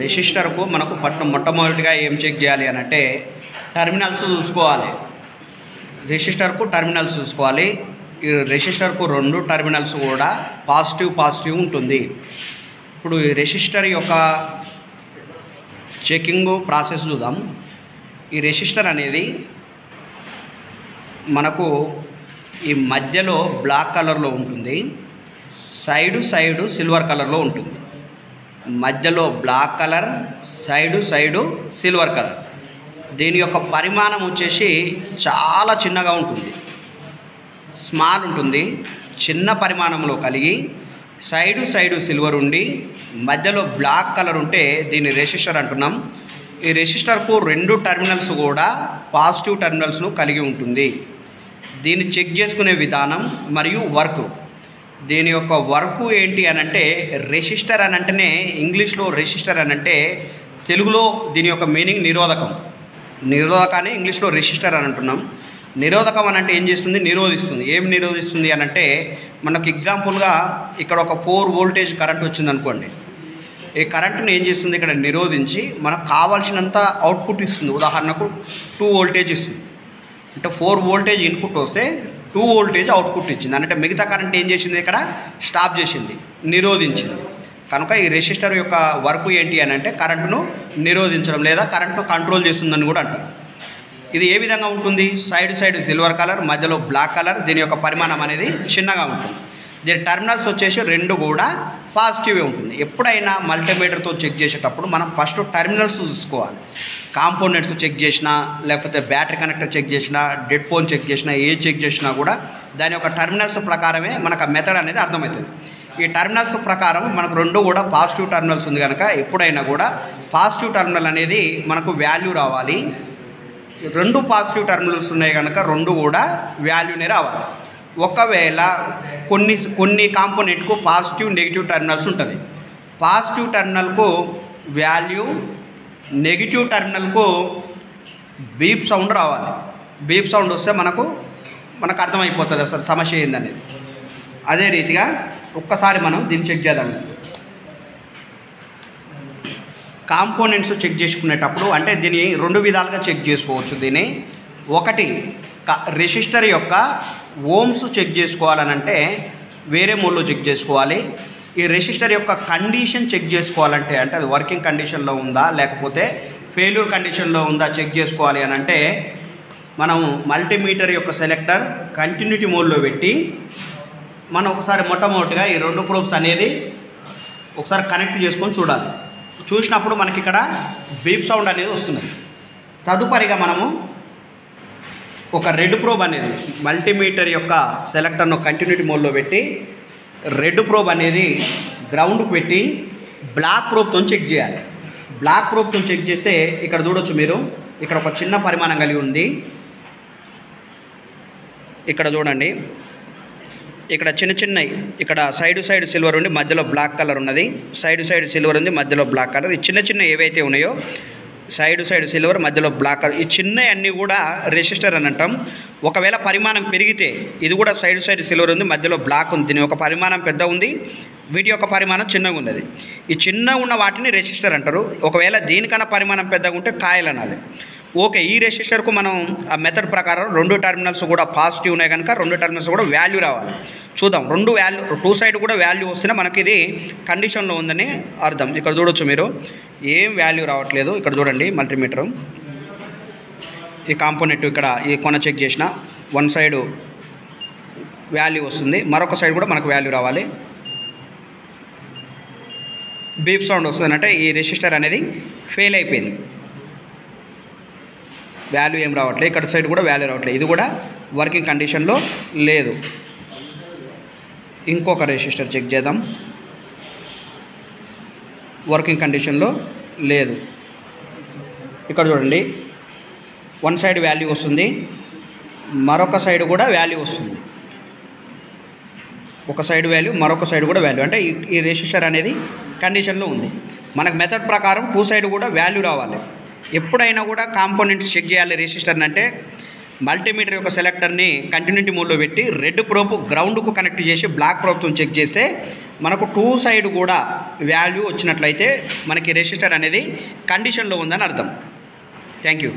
రెసిస్టర్కు మనకు మొట్టమొదటిగా ఏం చెక్ చేయాలి అని అంటే టెర్మినల్స్ చూసుకోవాలి. రెసిస్టర్కు టెర్మినల్స్ చూసుకోవాలి. ఈ రెసిస్టర్కు రెండు టెర్మినల్స్ కూడా పాజిటివ్ ఉంటుంది. ఇప్పుడు ఈ రెసిస్టర్ యొక్క చెకింగ్ ప్రాసెస్ చూద్దాం. ఈ రెసిస్టర్ అనేది మనకు ఈ మధ్యలో బ్లాక్ కలర్లో ఉంటుంది, సైడు సిల్వర్ కలర్లో ఉంటుంది. మధ్యలో black colour, side silver colour. దీని యొక్క పరిమాణం వచ్చేసి చాలా చిన్నగా ఉంటుంది, స్మాల్ ఉంటుంది. చిన్న పరిమాణంలో కలిగి సైడు సిల్వర్ ఉండి మధ్యలో బ్లాక్ కలర్ ఉంటే దీన్ని రెసిస్టర్ అంటున్నాం. ఈ రెసిస్టర్కు రెండు టెర్మినల్స్ కూడా పాజిటివ్ టెర్మినల్స్ను కలిగి ఉంటుంది. దీన్ని చెక్ చేసుకునే విధానం మరియు వర్క్, దీని యొక్క వర్క్ ఏంటి అని అంటే రెసిస్టర్ అని అంటేనే ఇంగ్లీష్లో రెసిస్టర్ అని అంటే తెలుగులో దీని యొక్క మీనింగ్ నిరోధకాన్ని ఇంగ్లీష్లో రెసిస్టర్ అని అంటున్నాం. నిరోధకం అని అంటే ఏం చేస్తుంది? నిరోధిస్తుంది. ఏం నిరోధిస్తుంది అని అంటే మనకు ఎగ్జాంపుల్గా ఇక్కడ ఒక 4 వోల్టేజ్ కరెంట్ వచ్చింది అనుకోండి. ఈ కరెంటును ఏం చేస్తుంది? ఇక్కడ నిరోధించి మనకు కావాల్సినంత అవుట్పుట్ ఇస్తుంది. ఉదాహరణకు 2 వోల్టేజ్ ఇస్తుంది. అంటే 4 వోల్టేజ్ ఇన్పుట్ వస్తే 2 వోల్టేజ్ అవుట్పుట్ ఇచ్చింది. అంటే మిగతా కరెంట్ ఏం చేసింది? ఇక్కడ స్టాప్ చేసింది, నిరోధించింది. కనుక ఈ రెసిస్టర్ యొక్క వర్క్ ఏంటి అని అంటే కరెంటును నిరోధించడం లేదా కరెంటును కంట్రోల్ చేస్తుందని కూడా అంటారు. ఇది ఏ విధంగా ఉంటుంది? సైడ్ సిల్వర్ కలర్, మధ్యలో బ్లాక్ కలర్. దీని యొక్క పరిమాణం అనేది చిన్నగా ఉంటుంది. దీని టెర్మినల్స్ వచ్చేసి రెండు కూడా పాజిటివే ఉంటుంది. ఎప్పుడైనా మల్టీమీటర్తో చెక్ చేసేటప్పుడు మనం ఫస్ట్ టెర్మినల్స్ చూసుకోవాలి. కాంపోనెంట్స్ చెక్ చేసినా, లేకపోతే బ్యాటరీ కనెక్టర్ చెక్ చేసినా, డెడ్ ఫోన్ చెక్ చేసినా, ఏ చెక్ చేసినా కూడా దాని యొక్క టెర్మినల్స్ ప్రకారమే మనకు ఆ మెథడ్ అనేది అర్థమవుతుంది. ఈ టెర్మినల్స్ ప్రకారం మనకు రెండు కూడా పాజిటివ్ టెర్మినల్స్ ఉంది కనుక ఎప్పుడైనా కూడా పాజిటివ్ టెర్మినల్ అనేది మనకు వాల్యూ రావాలి. రెండు పాజిటివ్ టెర్మినల్స్ ఉన్నాయి కనుక రెండు కూడా వాల్యూనే రావాలి. ఒకవేళ కొన్ని కాంపోనెంట్కు పాజిటివ్ నెగిటివ్ టెర్మినల్స్ ఉంటుంది. పాజిటివ్ టెర్మినల్కు వాల్యూ, నెగిటివ్ టెర్మినల్కు బీప్ సౌండ్ రావాలి. బీప్ సౌండ్ వస్తే మనకు అర్థమైపోతుంది అసలు సమస్య ఏందనేది. అదే రీతిగా ఒక్కసారి మనం దీన్ని చెక్ చేద్దాం. కాంపోనెంట్స్ చెక్ చేసుకునేటప్పుడు అంటే దీన్ని రెండు విధాలుగా చెక్ చేసుకోవచ్చు. దీన్ని ఒకటి రెసిస్టర్ యొక్క ఓమ్స్ చెక్ చేసుకోవాలనంటే వేరే మోడ్లో చెక్ చేసుకోవాలి. ఈ రెసిస్టర్ యొక్క కండిషన్ చెక్ చేసుకోవాలంటే అంటే అది వర్కింగ్ కండిషన్లో ఉందా లేకపోతే ఫెయిల్యూర్ కండిషన్లో ఉందా చెక్ చేసుకోవాలి అని అంటే మనం మల్టీమీటర్ యొక్క సెలెక్టర్ కంటిన్యూటీ మోడ్లో పెట్టి మనం ఒకసారి మొట్టమొదటిగా ఈ రెండు ప్రోబ్స్ అనేది ఒకసారి కనెక్ట్ చేసుకొని చూడాలి. చూసినప్పుడు మనకి ఇక్కడ బీప్ సౌండ్ అనేది వస్తుంది. తదుపరిగా మనము ఒక రెడ్ ప్రోబ్ అనేది మల్టీమీటర్ యొక్క సెలెక్టర్ను కంటిన్యూటీ మోడ్లో పెట్టి రెడ్ ప్రోబ్ అనేది గ్రౌండ్కి పెట్టి బ్లాక్ ప్రోబ్తో చెక్ చేయాలి. బ్లాక్ ప్రోబ్తో చెక్ చేస్తే ఇక్కడ చూడొచ్చు మీరు, ఇక్కడ ఒక చిన్న పరిమాణం కలిగి ఉంది. ఇక్కడ చూడండి, ఇక్కడ చిన్నవి ఇక్కడ సైడ్ సిల్వర్ ఉంది, మధ్యలో బ్లాక్ కలర్ ఉన్నది. సైడ్ సిల్వర్ ఉంది, మధ్యలో బ్లాక్ కలర్. ఈ చిన్న ఏవైతే ఉన్నాయో సైడ్ సిల్వర్, మధ్యలో బ్లాక్ కలర్, ఈ చిన్నవి అన్నీ కూడా రెసిస్టర్ అని అంటాం. ఒకవేళ పరిమాణం పెరిగితే ఇది కూడా సైడ్ సిల్వర్ ఉంది, మధ్యలో బ్లాక్ ఉంది. దీని ఒక పరిమాణం పెద్ద ఉంది, వీటి యొక్క పరిమాణం చిన్నగా ఉన్నది. ఈ చిన్న ఉన్న వాటిని రెసిస్టర్ అంటారు. ఒకవేళ దీనికన్నా పరిమాణం పెద్దగా ఉంటే కాయలు అనాలి. ఓకే, ఈ రెసిస్టర్కు మనం ఆ మెథడ్ ప్రకారం రెండు టెర్మినల్స్ కూడా పాజిటివ్ ఉన్నాయి కనుక రెండు టెర్మినల్స్ కూడా వాల్యూ రావాలి. చూద్దాం. టూ సైడ్ కూడా వాల్యూ వస్తేనే మనకి ఇది కండిషన్లో ఉందని అర్థం. ఇక్కడ చూడొచ్చు మీరు, ఏం వాల్యూ రావట్లేదు. ఇక్కడ చూడండి మల్టీమీటర్ ఈ కాంపోనెంట్ ఇక్కడ ఈ కొన చెక్ చేసిన వన్ సైడ్ వాల్యూ వస్తుంది, మరొక సైడ్ కూడా మనకు వాల్యూ రావాలి. బీప్ సౌండ్ వస్తుంది అంటే ఈ రెసిస్టర్ అనేది ఫెయిల్ అయిపోయింది, వాల్యూ ఏం రావట్లేదు. ఇక్కడ సైడ్ కూడా వాల్యూ రావట్లేదు, ఇది కూడా వర్కింగ్ కండిషన్లో లేదు. ఇంకొక రెసిస్టర్ చెక్ చేద్దాం, వర్కింగ్ కండిషన్లో లేదు. ఇక్కడ చూడండి, వన్ సైడ్ వాల్యూ వస్తుంది, మరొక సైడ్ కూడా వాల్యూ వస్తుంది. ఒక సైడ్ వాల్యూ, మరొక సైడ్ కూడా వాల్యూ, అంటే ఈ రెసిస్టర్ అనేది కండిషన్లో ఉంది. మనకు మెథడ్ ప్రకారం టూ సైడ్ కూడా వాల్యూ రావాలి. ఎప్పుడైనా కూడా కాంపోనెంట్ చెక్ చేయాలి రెసిస్టర్ అంటే మల్టీమీటర్ యొక్క సెలెక్టర్ని కంటిన్యూటీ మోడ్లో పెట్టి రెడ్ ప్రోబ్ గ్రౌండ్కు కనెక్ట్ చేసి బ్లాక్ ప్రోబ్తో చెక్ చేస్తే మనకు 2 సైడ్ కూడా వాల్యూ వచ్చినట్లయితే మనకి రెసిస్టర్ అనేది కండిషన్లో ఉందని అర్థం. Thank you.